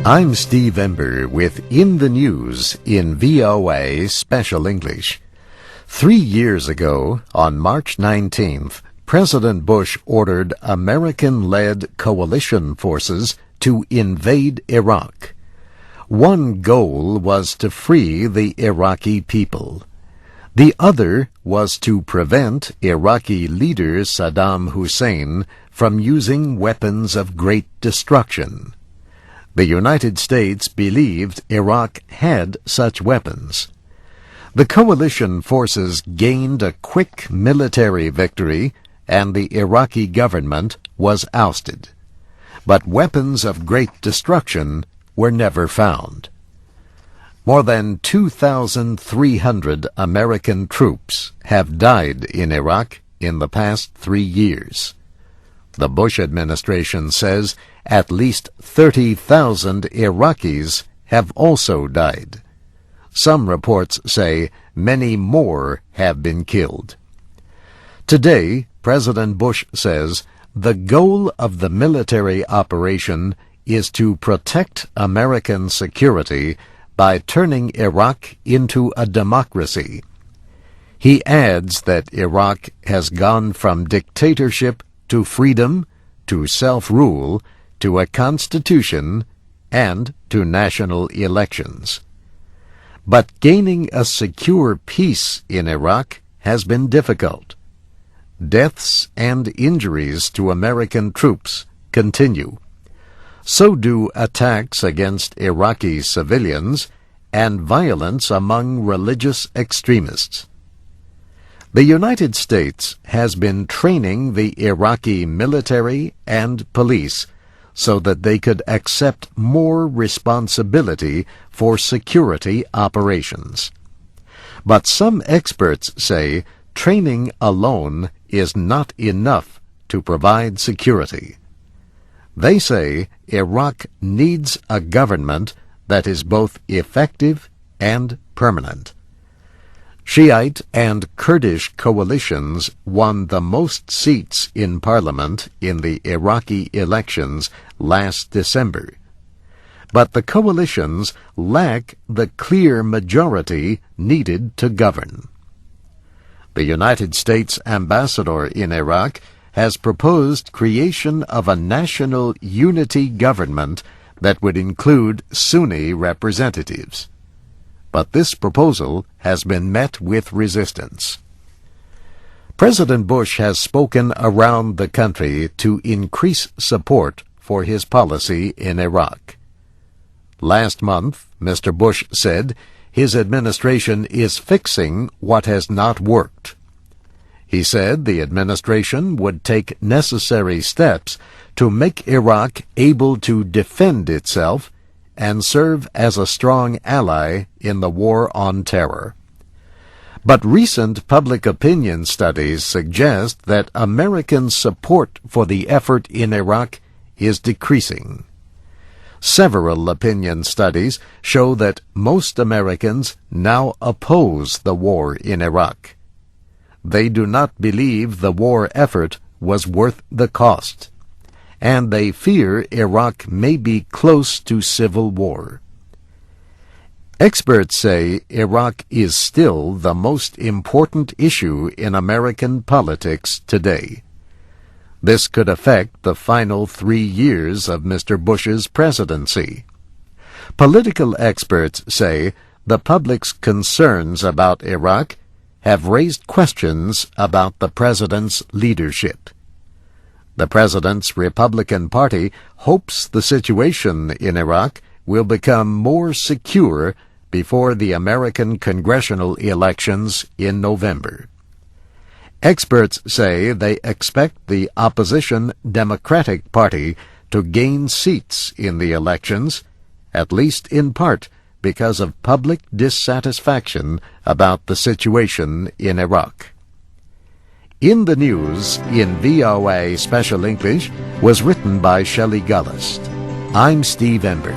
I'm Steve Ember with In the News in VOA Special English. 3 years ago, on March 19th, President Bush ordered American-led coalition forces to invade Iraq. One goal was to free the Iraqi people. The other was to prevent Iraqi leader Saddam Hussein from using weapons of great destruction. The United States believed Iraq had such weapons. The coalition forces gained a quick military victory, and the Iraqi government was ousted. But weapons of great destruction were never found. More than 2,300 American troops have died in Iraq in the past 3 years. The Bush administration says at least 30,000 Iraqis have also died. Some reports say many more have been killed. Today, President Bush says the goal of the military operation is to protect American security by turning Iraq into a democracy. He adds that Iraq has gone from dictatorship to freedom, to self-rule, to a constitution, and to national elections. But gaining a secure peace in Iraq has been difficult. Deaths and injuries to American troops continue. So do attacks against Iraqi civilians and violence among religious extremists. The United States has been training the Iraqi military and police so that they could accept more responsibility for security operations. But some experts say training alone is not enough to provide security. They say Iraq needs a government that is both effective and permanent. Shiite and Kurdish coalitions won the most seats in parliament in the Iraqi elections last December. But the coalitions lack the clear majority needed to govern. The United States ambassador in Iraq has proposed creation of a national unity government that would include Sunni representatives. But this proposal has been met with resistance. President Bush has spoken around the country to increase support for his policy in Iraq. Last month, Mr. Bush said his administration is fixing what has not worked. He said the administration would take necessary steps to make Iraq able to defend itself and serve as a strong ally in the war on terror. But recent public opinion studies suggest that American support for the effort in Iraq is decreasing. Several opinion studies show that most Americans now oppose the war in Iraq. They do not believe the war effort was worth the cost, and they fear Iraq may be close to civil war. Experts say Iraq is still the most important issue in American politics today. This could affect the final 3 years of Mr. Bush's presidency. Political experts say the public's concerns about Iraq have raised questions about the president's leadership. The president's Republican Party hopes the situation in Iraq will become more secure before the American congressional elections in November. Experts say they expect the opposition Democratic Party to gain seats in the elections, at least in part because of public dissatisfaction about the situation in Iraq. In the News in VOA Special English was written by Shelley Gullist. I'm Steve Ember.